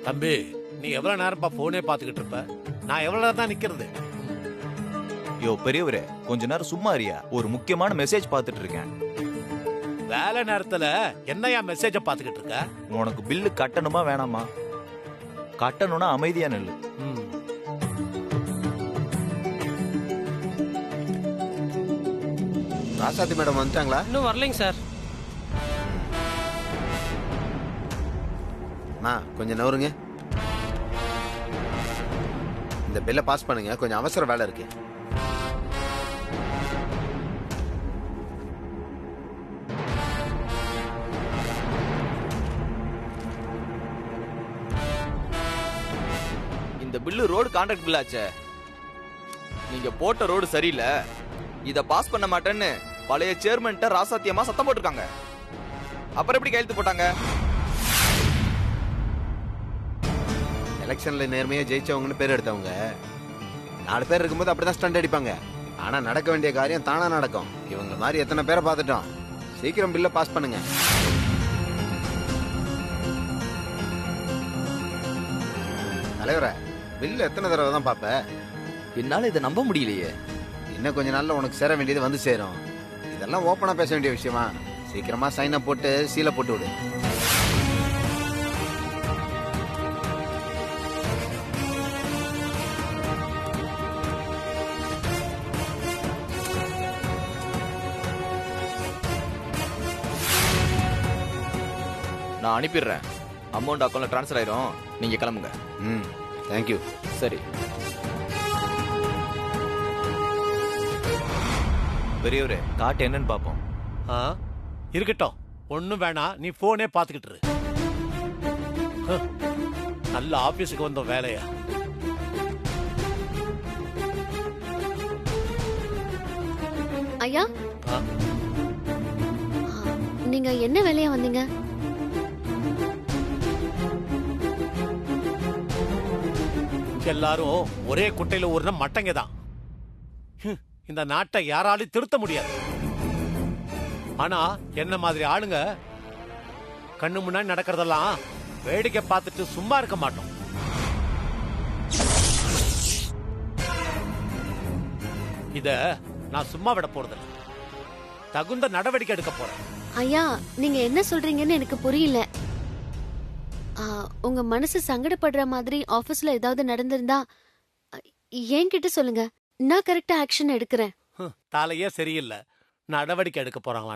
தம்பி, நீ எவ்வளவு நேரம்ப்பா போனே பாத்துக்கிட்டு இருப்ப? நான் எவ்வளவு நேரம் தான் நிக்கிறது? யோ பெரியவரே, கொஞ்ச நேரம் சும்மா இருயா. ஒரு முக்கியமான மெசேஜ் பார்த்துட்டு இருக்கேன். வேலை நேரத்துல என்னையா மெசேஜ பாத்துக்கிட்டு இருக்க? உனக்கு பில்லு கட்டணுமா வேணாமா? கட்டணும்னா அமைதியா நில்லு. ராசாத்தி மேடம் வந்துட்டாங்களா? இன்னும் வரலைங்க சார். கொஞ்சம் நவருங்க. இந்த பில்லை பாஸ் பண்ணுங்க, கொஞ்சம் அவசர வேலை இருக்கு. இந்த பில்லு ரோடு கான்ட்ராக்ட் பில் ஆச்சே. நீங்க போட்ட ரோடு சரியில்லை, இத பாஸ் பண்ண மாட்டேன்னு பழைய சேர்மன்ட்ட ராசாத்தியமா சத்தம் போட்டிருக்காங்க. அப்புறம் எப்படி கையெழுத்து போட்டாங்க? எலெக்ஷன்ல நேர்மையா ஜெயிச்சவங்கன்னு பேர் எடுத்தவங்க 4 பேர் இருக்கும்போது அப்படிதான் ஸ்டண்ட் அடிப்பாங்க. ஆனா நடக்க வேண்டிய காரியம் தானா நடக்கும். இவங்க மாதிரி எத்தனை பேரை பார்த்துட்டோம். சீக்கிரம் பில்லை பாஸ் பண்ணுங்க. தலைவரே, பில்லு எத்தனை தடவை தான் பாப்ப? என்னால இதை நம்ப முடியலையே. இன்னும் கொஞ்ச நாள்ல உனக்கு சேர வேண்டியது வந்து சேரும். இதெல்லாம் ஓப்பனா பேச வேண்டிய விஷயமா? சீக்கிரமா சைனை போட்டு சீலை போட்டு விடு. நான் அனுப்பிடுறேன். அமௌண்ட் அக்கௌண்ட்ல ட்ரான்ஸ்ஃபர் ஆயிரும். நீங்க கிளம்புங்க. தேங்க்யூ. சரி. பெரியவரே, காட்டு என்னன்னு பாப்போம். இருக்கட்டும், ஒண்ணும் வேணாம். நீ போனே பாத்துக்கிட்டு இரு. நல்ல ஆபீஸுக்கு வந்த வேலையா? ஐயா, நீங்க என்ன வேலையா வந்தீங்க? எல்லாரும் ஒரே குட்டையில ஒரு மட்டங்க தான். இந்த நாட்டை யாராலையும் திருத்த முடியாது. ஆனா என்ன மாதிரி ஆளுங்க கண்ணு முன்னாடி நடக்கிறதெல்லாம் வேடிக்கை பார்த்துட்டு சும்மா இருக்க மாட்டோம். இத நான் சும்மா விட போறதில்ல. தகுந்த நடவடிக்கை எடுக்க போறேன். ஐயா, நீங்க என்ன சொல்றீங்கன்னு எனக்கு புரியல. உங்க மனசு சங்கடப்படுற மாதிரி ஆபீஸ்ல ஏதாவது நடந்திருந்தா என்கிட்ட சொல்லுங்க. நான் கரெக்டா ஆக்ஷன் எடுக்கிறேன். தலையே சரியில்லை. நடவடிக்கை எடுக்க போறாங்களா?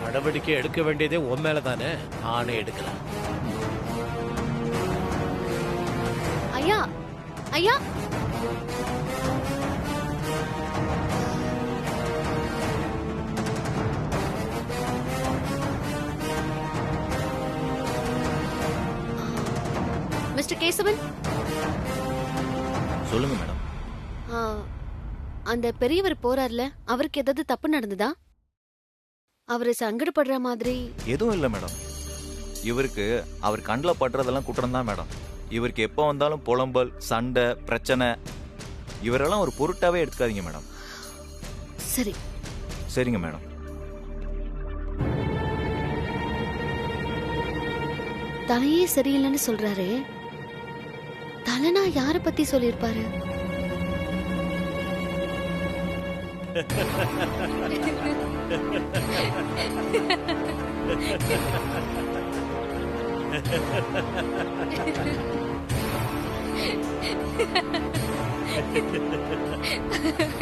நடவடிக்கை எடுக்க வேண்டியதே உன் மேல தானே. நானே எடுக்கலாம். ஐயா, ஐயா, மிஸ்டர் கேசவன். சொல்லுங்க மேடம். அந்த பெரியவர் போறார்ல, அவருக்கு ஏதாவது தப்பு நடந்ததா? அவரு சங்கடப்படுற மாதிரி எதுவும் இல்ல மேடம். இவருக்கு அவர் கண்ணில் படுறதெல்லாம் குற்றம் தான் மேடம். இவருக்கு எப்போ வந்தாலும் புலம்பல், சண்டை, பிரச்சனை. இவரெல்லாம் ஒரு பொருட்டாவே எடுத்துக்காதீங்க மேடம். சரி. சரிங்க மேடம். தலையே சரியில்லைன்னு சொல்றாரு. தலைனா யார பத்தி சொல்லிருப்பாரு?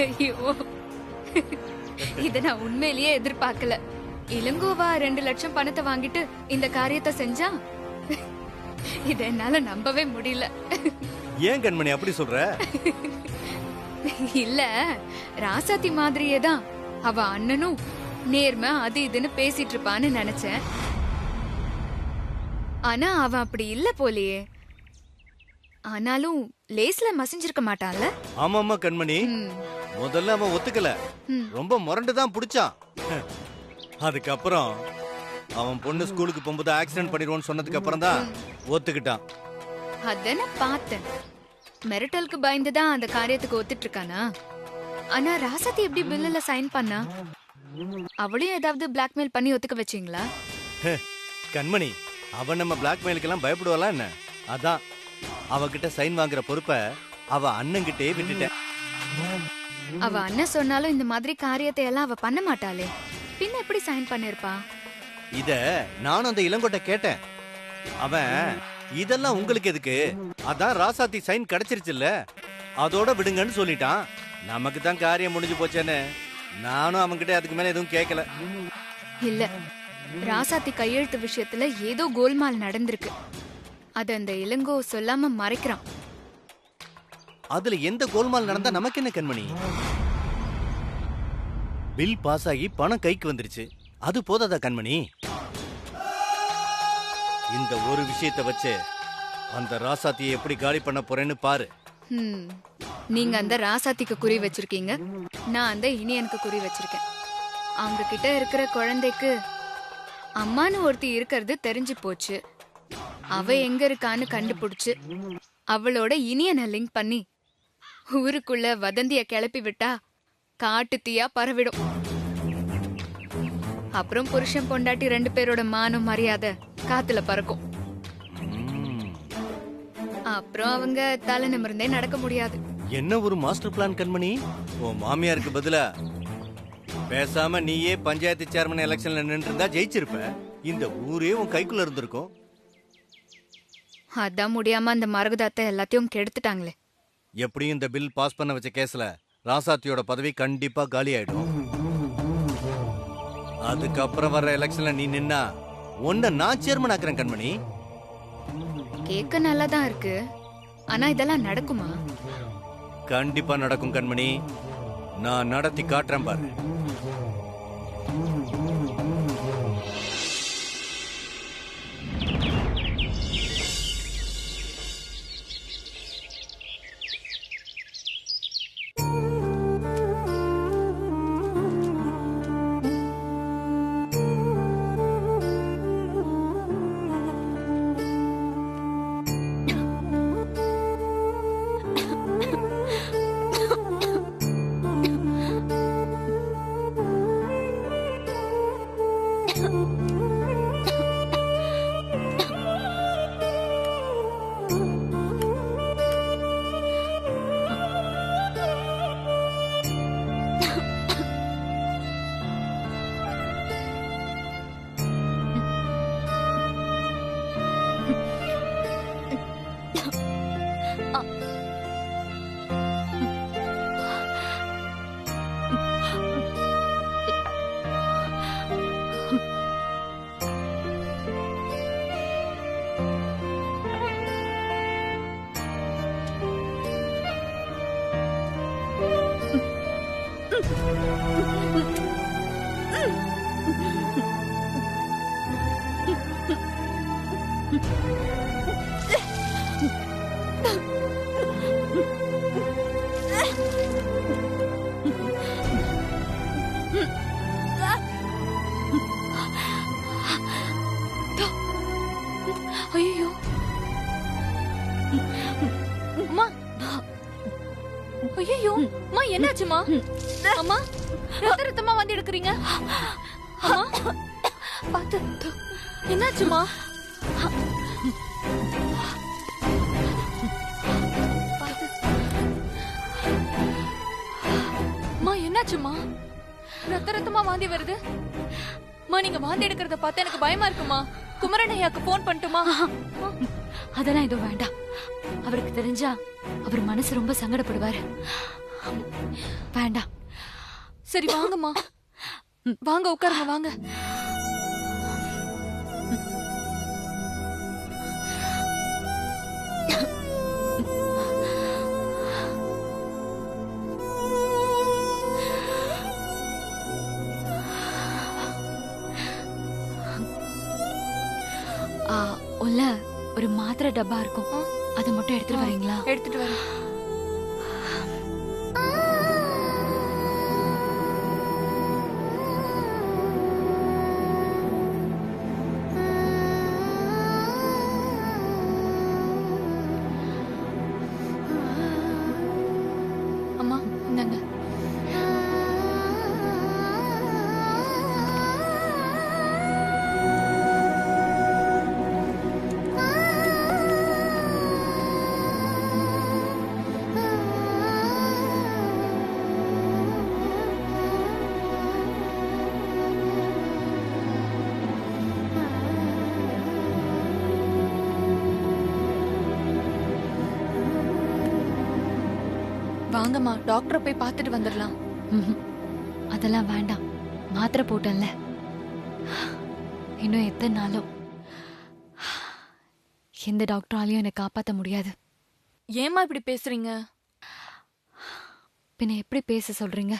ஐயோ, இத நான் உண்மையிலேயே எதிர்பார்க்கல. இளங்கோவா 2 லட்சம் பணத்தை வாங்கிட்டு இந்த காரியத்தை செஞ்சா? இத என்னால நம்பவே முடியல. ஏன் கண்மணி அப்படி சொல்ற? இல்ல, ராசாத்தி மாதிரியே தான் அவ அண்ணனும் நேர்மை அது இதுன்னு பேசிட்டு இருப்பான்னு நினைச்சேன். ஆனா அவன் அப்படி இல்ல போலியே. ஆனாலும் லேஸ்ல மசிஞ்சிருக்க மாட்டான்ல? ஆமாமா கண்மணி, முதல்ல அவன் ஒத்துக்கல. ரொம்ப முரண்டுதான் புடிச்சான். அதுக்கப்புறம் அவன் பொண்ணு ஸ்கூலுக்கு போகும்போது ஆக்சிடென்ட் பண்ணிடுவோன்னு சொன்னதுக்கு அப்புறம் தான் ஒத்துக்கிட்டான். அதான பார்த்தேன். மிரட்டலுக்கு பயந்துதான் அந்த காரியத்துக்கு ஒத்துட்டு இருக்கானா? ஆனா ராசாத்தி எப்படி பில்லுல சைன் பண்ணா? அவளையும் ஏதாவது பிளாக்மெயில் பண்ணி ஒத்துக்க வச்சீங்களா? கண்மணி, அவன் நம்ம பிளாக்மெயிலுக்கெல்லாம் பயப்படுவாளா என்ன? அதான் அவகிட்ட சைன் வாங்குற பொறுப்பை அவ அண்ணன்கிட்டே விட்டுட்டேன். அவ அண்ணன் சொன்னாலும் இந்த மாதிரி காரியத்தை எல்லாம் அவ பண்ண மாட்டாளே, பின்ன எப்படி சைன் பண்ணிருப்பா? இத நானும் அந்த இளங்கோட்ட கேட்டேன். அவன் இதெல்லாம் உங்களுக்கு எதுக்கு, அதான் ராசாத்தி சைன் கிடைச்சிருச்சுல்ல, அதோட விடுங்கன்னு சொல்லிட்டான். நமக்கு தான் காரியம் முடிஞ்சு போச்சேன்னு நானும் அவன்கிட்ட அதுக்கு மேல எதுவும் கேட்கல. இல்ல, ராசாத்தி கையெழுத்து விஷயத்துல ஏதோ கோல்மால் நடந்திருக்கு. அத அந்த இளங்கோ சொல்லாம மறைக்கிறான். அதுல எந்த கோல்மால் நடந்தா நமக்கு என்ன கண்மணி? பில் பாஸ் ஆகி பணம் கைக்கு வந்துருச்சு, அது போதாதா கண்மணி? இந்த ஒரு விஷயத்தை வச்சு அந்த ராசாத்தியை எப்படி காலி பண்ண போறேன்னு பாரு. நீங்க அந்த ராசாத்திக்கு குறி வச்சிருக்கீங்க, நான் அந்த இனியனுக்கு குறி வச்சிருக்கேன். அவங்க கிட்ட இருக்கிற குழந்தைக்கு அம்மான்னு ஒருத்தி இருக்கிறது தெரிஞ்சு போச்சு. அவ எங்க இருக்கான்னு கண்டுபிடிச்சு அவளோட இனியனை லிங்க் பண்ணி ஊருக்குள்ள வதந்திய கிளப்பி விட்டா காட்டு தீயா பரவிடும். அப்புறம் புருஷன் பொண்டாட்டி 2 பேரோட மானம் மரியாதை காத்துல பறக்கும். அப்புறம் அவங்க தலை நிமிர்ந்தே நடக்க முடியாது. என்ன ஒரு மாஸ்டர் பிளான் கண்மணி! உன் மாமியாருக்கு பதிலா பேசாம நீயே பஞ்சாயத்து சேர்மன் எலெக்ஷன்ல நின்று இருந்தா ஜெயிச்சிருப்ப. இந்த ஊரே உன் கைக்குள்ள இருந்திருக்கும். அதான் முடியாம அந்த மரகதாத்தை எல்லாத்தையும் கெடுத்துட்டாங்களே. எப்படியும் இந்த பில் பாஸ் பண்ண வச்ச கேஸ்ல ராசாத்தியோட பதவி கண்டிப்பா காலி ஆயிடும். அதுக்கப்புறம் வர்ற எலெக்ஷன்ல நீ நின்னா உன்னை நான் சேர்மன் ஆக்குறேன் கண்மணி. கேட்க நல்லாதான் இருக்கு, ஆனா இதெல்லாம் நடக்குமா? கண்டிப்பா நடக்கும் கண்மணி, நான் நடத்தி காட்டுறேன் பாரு. ஐயோ அம்மா, ஐயோ அம்மா, என்னாச்சுமா? அம்மா, ரத்த ரத்தமா வந்து எடுக்கிறீங்க. அம்மா பாத்து, என்னாச்சுமா? அம்மா என்னாச்சுமா? ரத்த ரத்தமா வாந்தி வருது. அம்மா, நீங்க வாந்தி எடுக்கிறத பார்த்தா எனக்கு பயமா இருக்குமா. குமரன் ஐயாக்கு போன் பண்ணட்டுமா? அதெல்லாம் எதுவும் வேண்டாம். அவருக்கு தெரிஞ்சா அவர் மனசு ரொம்ப சங்கடப்படுவாரு. வேண்டாம். சரி வாங்கம்மா, வாங்க உட்காருங்க, வாங்க. உள்ள ஒரு மாத்திரை டப்பா இருக்கும், அதை மட்டும் எடுத்துட்டு வரீங்களா? எடுத்துட்டு வரேன். அம்மா இந்தாங்க. வாங்கம்மா டாக்டரை போய் பார்த்துட்டு வந்துடலாம். அதெல்லாம் வேண்டாம். மாத்திரை போட்டேன்ல, இன்னும் எத்தனை நாளும் எந்த டாக்டராலையும் என்னை காப்பாற்ற முடியாது. ஏம்மா இப்படி பேசுறீங்க? பின்ன எப்படி பேச சொல்றீங்க?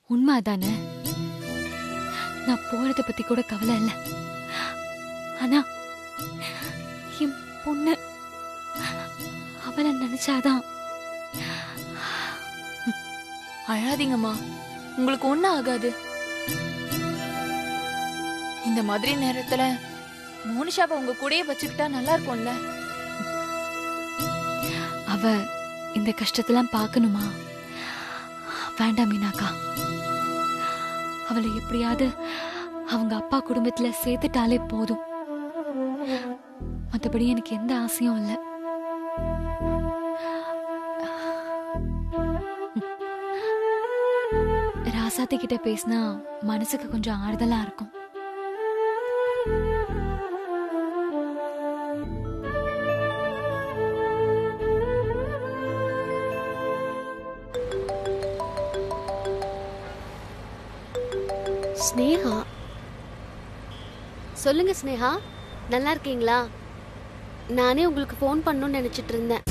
உண்மை அதானே. நான் போறத பத்தி கூட கவலை இல்லை. ஆனா என் பொண்ணு, அவளை நினைச்சாதான். அழாதீங்கம்மா, உங்களுக்கு ஒண்ணும் ஆகாது. இந்த மாதிரி நேரத்துல மோனிஷாவை உங்க கூடயே வச்சுக்கிட்டா நல்லா இருக்கும்ல. அவ இந்த கஷ்டத்தெல்லாம் பார்க்கணுமா? வேண்டாம் மீனாக்கா. அவளை எப்படியாவது அவங்க அப்பா குடும்பத்துல சேர்த்துட்டாலே போதும். மற்றபடி எனக்கு எந்த ஆசையும் இல்லை. ராசாத்தி கிட்ட பேசினா மனசுக்கு கொஞ்சம் ஆறுதலா இருக்கும். ஸ்னேகா, சொல்லுங்க ஸ்னேகா, நல்லா இருக்கீங்களா? நானே உங்களுக்கு ஃபோன் பண்ணணும்னு நினைச்சிட்டு இருந்தேன்.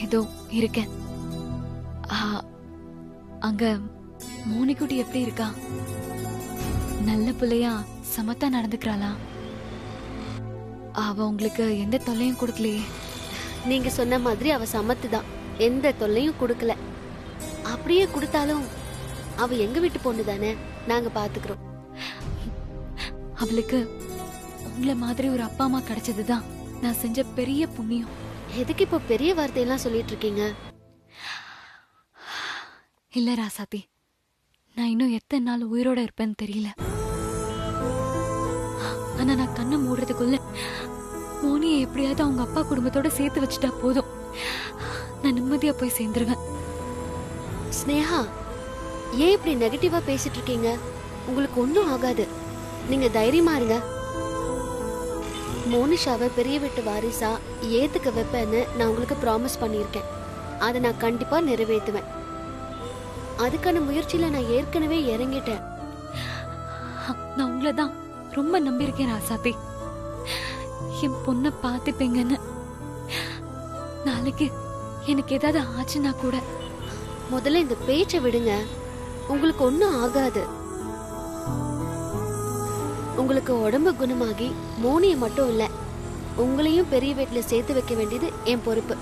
ஏதோ இருக்கேன். அங்க மோனிக்குட்டி எப்படி இருக்கா? நல்ல பிள்ளையா சமத்தா நடந்துக்கிறாளா? அவ உங்களுக்கு எந்த தொல்லையும் கொடுக்கலையே? நீங்க சொன்ன மாதிரி அவ சமத்து தான், எந்த தொல்லையும் கொடுக்கல. அப்படியே கொடுத்தாலும் அவ எங்க வீட்டு பொண்ணு தானே, நாங்க பாத்துக்கிறோம். அவளுக்கு உங்களை மாதிரி ஒரு அப்பா அம்மா கிடைச்சதுதான் நான் செஞ்ச பெரிய புண்ணியம். எதுக்கு இப்போ பெரிய வார்த்தையெல்லாம் சொல்லிட்டு இருக்கீங்க? இல்ல ராசாத்தி, நான் இன்னும் எத்தனை நாள் உயிரோட இருப்பேன்னு தெரியல. ஆனா நான் கண்ணை மூடுறதுக்குள்ள மோனியை எப்படியாவது அவங்க அப்பா குடும்பத்தோட சேர்த்து வச்சுட்டா போதும். நான் நிம்மதியா போய் சேர்ந்துருவேன். ஸ்னேகா, ஏன் இப்படி நெகட்டிவா பேசிட்டு இருக்கீங்க? உங்களுக்கு ஒன்றும் ஆகாது, நீங்க தைரியமா இருங்க. மோனிஷாவை பெரிய வீட்டு வாரிசா ஏத்துக்க வைப்பேன்னு நான் உங்களுக்கு ப்ராமிஸ் பண்ணியிருக்கேன். அதை நான் கண்டிப்பா நிறைவேற்றுவேன். அதுக்கான முயற்சியில நான் ஏற்கனவே இறங்கிட்டேன். நான் உங்களதான் ரொம்ப நம்பியிருக்கேன் ராசாத்தி. என் பொண்ணை பார்த்துப்பீங்கன்னு. நாளைக்கு எனக்கு ஏதாவது ஆச்சுன்னா கூட. முதல்ல இந்த பேச்சை விடுங்க, உங்களுக்கு ஒன்றும் ஆகாது. உங்களுக்கு உடம்பு குணமாகி மோனியை மட்டும் இல்ல, உங்களையும் பெரிய வீட்டுல சேர்த்து வைக்க வேண்டியது என் பொறுப்பு.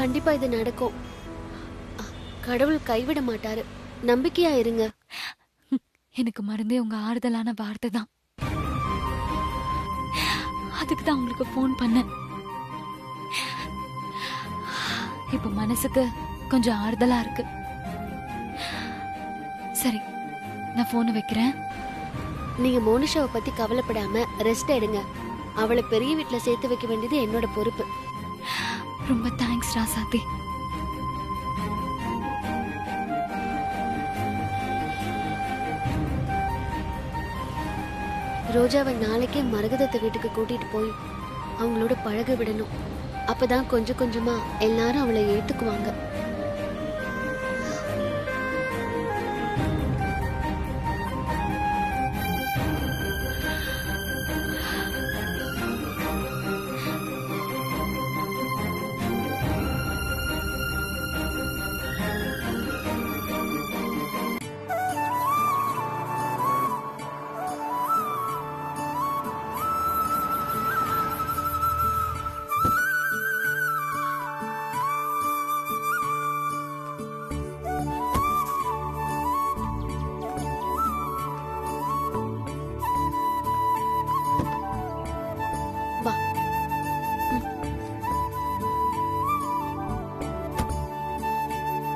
கண்டிப்பா இது நடக்கும். கடவுள் கைவிட மாட்டாரு, நம்பிக்கையா இருங்க. எனக்கு மறந்தே உங்க ஆறுதலான வார்த்தை தான். அதுக்கு தான் உங்களுக்கு ஃபோன் பண்ணேன். இப்ப மனசுக்கு கொஞ்சம் ஆறுதலா இருக்கு. சரி, நான் போனை வைக்கிறேன். நீங்க மோனிஷாவை பத்தி கவலைப்படாம ரெஸ்ட் எடுங்க. அவளை பெரிய வீட்டுல சேர்த்து வைக்க வேண்டியது என்னோட பொறுப்பு. ரொம்ப தேங்க்ஸ் ராசாத்தி. ரோஜாவை நாளைக்கே மரகதத்தை வீட்டுக்கு கூட்டிட்டு போய் அவங்களோட பழக விடணும். அப்பதான் கொஞ்சம் கொஞ்சமா எல்லாரும் அவளை ஏத்துக்குவாங்க.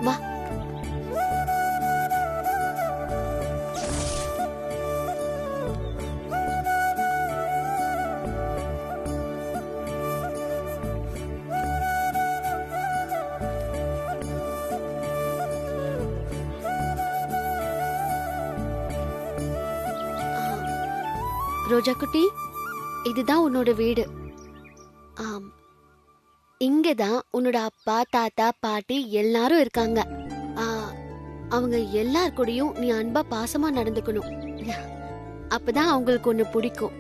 வா. ரோஜா குட்டி, இதுதான் உன்னோட வீடு. இங்கதான் உன்னோட அப்பா தாத்தா பாட்டி எல்லாரும் இருக்காங்க. ஆ, அவங்க எல்லார் கூடயும் நீ அன்பா பாசமா நடந்துக்கணும். அப்பதான் அவங்களுக்கு ஒண்ணு பிடிக்கும்.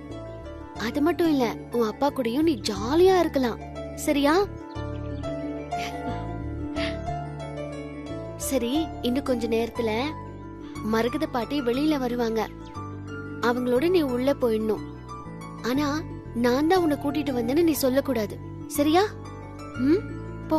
அது மட்டும் இல்ல, உன் அப்பா கூடயும் நீ ஜாலியா இருக்கலாம். சரியா? சரி, இன்னும் கொஞ்ச நேரத்துல மரகத பாட்டி வெளியில வருவாங்க. அவங்களோட நீ உள்ள போயிடணும். ஆனா நான் தான் உன்னை கூட்டிட்டு வந்தேன்னு நீ சொல்லக்கூடாது. சரியா? போ.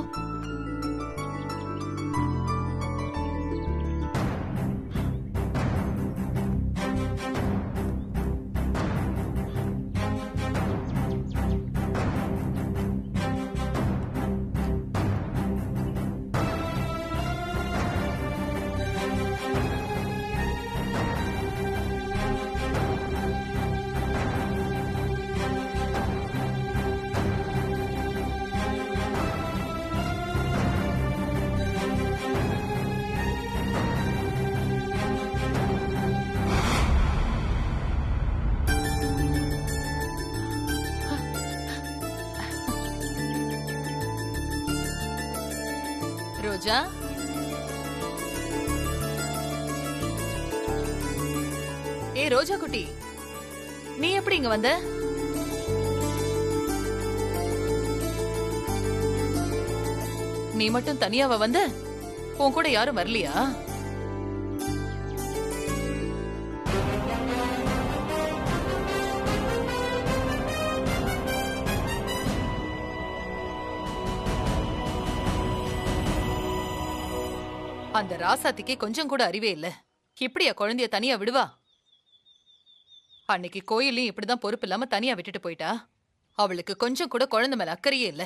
ரோஜா, ரோஜா குட்டி, நீ எப்படி இங்க வந்த? நீ மட்டும் தனியாவா வந்த? உன் கூட யாரும் வரலையா? அந்த ராசாத்திக்கு கொஞ்சம் கூட அறிவே இல்ல. இப்படியா குழந்தைய தனியா விடுவா? அன்னைக்கு கோயிலையும் இப்படிதான் பொறுப்பு இல்லாம தனியா விட்டுட்டு போயிட்டா. அவளுக்கு கொஞ்சம் கூட குழந்தை மேல அக்கறையே இல்ல.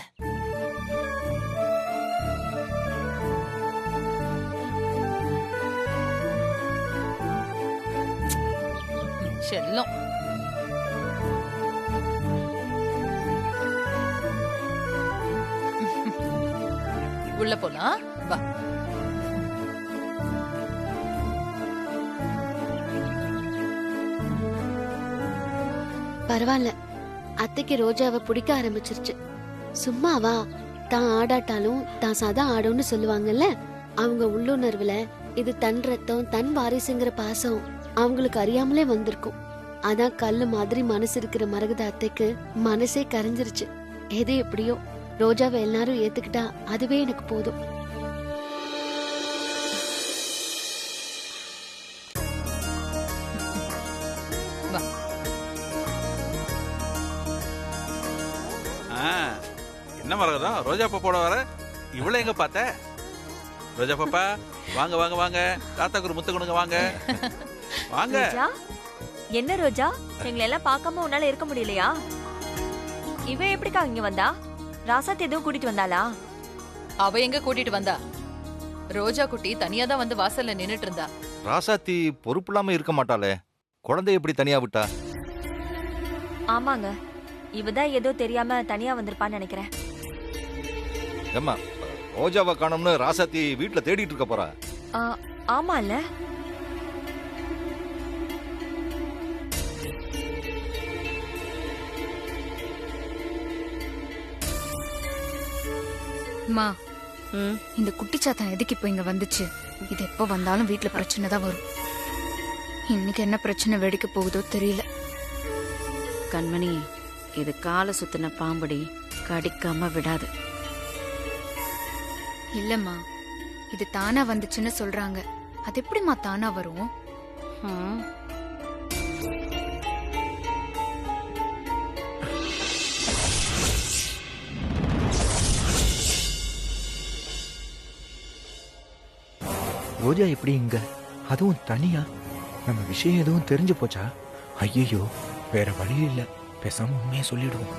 செல்லம். உள்ள போலாம் வா. பரவாயில்ல, அத்தைக்கு ரோஜாவை பிடிக்க ஆரம்பிச்சிருச்சு. சும்மாவா? தான் ஆடாட்டாலும் தான் சதா ஆடும்னு சொல்லுவாங்கல்ல. அவங்க உள்ளுணர்வுல இது தன் ரத்தம் தன் வாரிசுங்கிற பாசம் அவங்களுக்கு அறியாமலே வந்திருக்கும். அதான் கல்லு மாதிரி மனசு இருக்கிற மரகத அத்தைக்கு மனசே கரைஞ்சிருச்சு. எது எப்படியோ ரோஜாவை எல்லாரும் ஏத்துக்கிட்டா அதுவே எனக்கு போதும். என்ன மரகதம், ரோஜா பாப்போட வர? இவ்வளவு எங்க பார்த்த? ரோஜா பாப்பா, வாங்க வாங்க வாங்க, தாத்தாக்கு ஒரு முத்து கொடுங்க, வாங்க வாங்க. என்ன ரோஜா, எங்களை எல்லாம் பார்க்காம உன்னால இருக்க முடியலையா? இவ எப்படிக்கா இங்க வந்தா? ராசாத்தி எதுவும் கூட்டிட்டு வந்தாளா? அவ எங்க கூட்டிட்டு வந்தா? ரோஜா குட்டி தனியா தான் வந்து வாசல்ல நின்னுட்டு இருந்தா. ராசாத்தி பொறுப்பு இல்லாம இருக்க மாட்டாளே, குழந்தை எப்படி தனியா விட்டா? ஆமாங்க, இவதான் ஏதோ தெரியாம தனியா வந்திருப்பான்னு நினைக்கிறேன். ஏம்மா, ரோஜாவை காணோம்னு ராசாத்தி வீட்டுல தேடிட்டு இருக்க போறா? ஆமால. மா, இந்த குட்டிச்சாத்தான் எதுக்கு இப்ப இங்க வந்துச்சு? இது எப்ப வந்தாலும் வீட்டுல பிரச்சனை தான் வரும். இன்னைக்கு என்ன பிரச்சனை வெடிக்க போகுதோ தெரியல. கண்மணி, இது காலை சுத்தின பாம்படி, கடிக்காம விடாது. இல்லம்மா, இது தானா வந்துச்சுன்னு சொல்றாங்க. அது எப்படிமா தானா வரும்? ரோஜா எப்படி இங்க? அதுவும் தனியா? நம்ம விஷயம் எதுவும் தெரிஞ்சு போச்சா? ஐயோ, வேற வழி இல்ல, பேசாம உண்மையை சொல்லிடுவோம்.